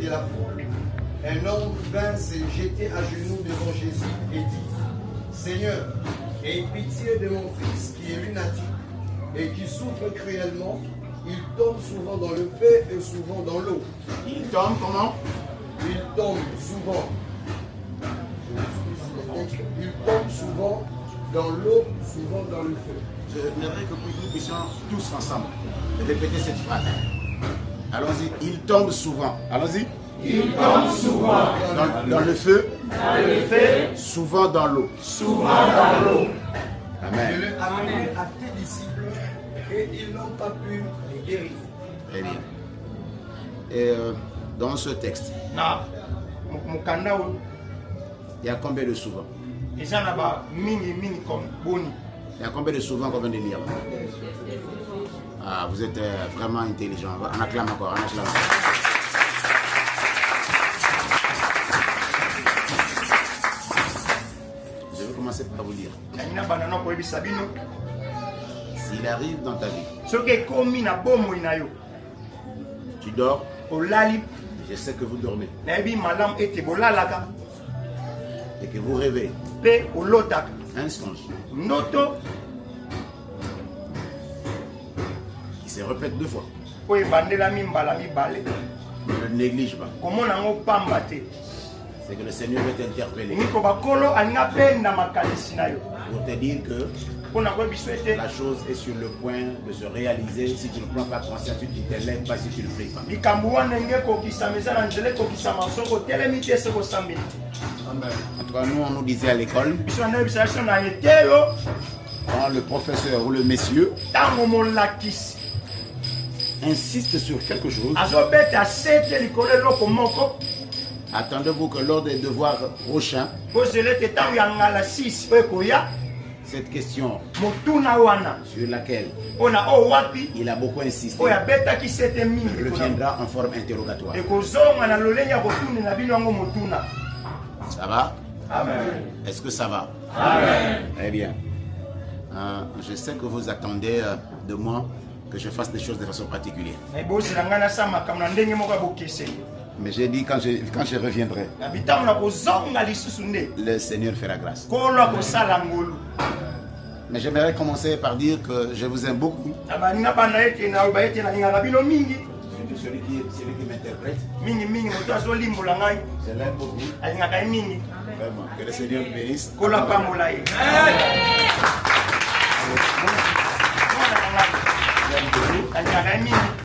de la foule, un homme vint se jeter à genoux devant Jésus et dit, Seigneur, aie pitié de mon fils qui est lunatique et qui souffre cruellement. Il tombe souvent dans le feu et souvent dans l'eau. Il tombe comment? Il tombe souvent. Il tombe souvent dans l'eau, souvent dans le feu. Je voudrais que nous puissions tous ensemble répéter cette phrase. Allons-y. Il tombe souvent. Allons-y. Il tombe souvent Dans le feu. dans le feu, Souvent dans l'eau. souvent dans l'eau. Je Amen. l'ai amené à tes disciples et ils n'ont pas pu les guérir. Très bien. Et dans ce texte, Na mukanda oyo il y a combien de souvent? eza na ba mingi comme boni. Il y a combien de souvent qu'on vient de lire? Ah, vous êtes vraiment intelligent. On acclame encore. On acclame. Je vais commencer par vous dire. Nina banana koyebisa bino S'il arrive dans ta vie, soki ekomi na bomoi na yo tu dors, olali je sais que vous dormez, nayebi malamu ete bolalaka et que vous rêvez. mpe olotaka Un songe ndoto qui se répète 2 fois. oyo ebandelami mbala mibale Ne le néglige pas. komona yango pamba te C'est que le Seigneur veut t'interpeller niko bakolo alinga benda makanisi na yo pour te dire que mpona koyebiso ete la chose est sur le point de se réaliser. Si tu ne prends pas conscience, tu ne te lèves pas si tu ne pries pas. likambo wana enge ekokisama eza na nzela ekokisama soki otelemi te soki osambeli En tout cas, nous, on nous disait à l'école, biso nayebisa biso na eteyo quand le professeur ou le messieurs ntango molakisi insiste sur quelque chose, azobeta sete likolo eloko moko attendez-vous que lors des devoirs prochains, kozela ete ntango ya ngala 6 oyo ekoya cette question motuna wana sur laquelle mpona oyo wapi il a beaucoup insisté oyo abetaki sete mingi reviendra en forme interrogatoire. ekozonga na lolenge ya kotundela bino yango motuna. Ça va? Amen. Est-ce que ça va? Amen. Très bien. Je sais que vous attendez de moi que je fasse des choses de façon particulière. ebozela ngai nasala makambo na ndenge moko ya bokeseni Mais j'ai dit quand je reviendrai, na bitango na kozonga lisusu nde le Seigneur fera grâce. kolo akosala ngolu. Mais j'aimerais commencer par dire que je vous aime beaucoup. na baninga bana ete naloba ete nalingaka bino mingi Celui qui m'interprète, mingi moto azolimbola ngai je l'aime beaucoup. alingaka ye mingi Vraiment. Que le Seigneur me bénisse. kolo apambola ye Je l'aime beaucoup. alingaka ye mingi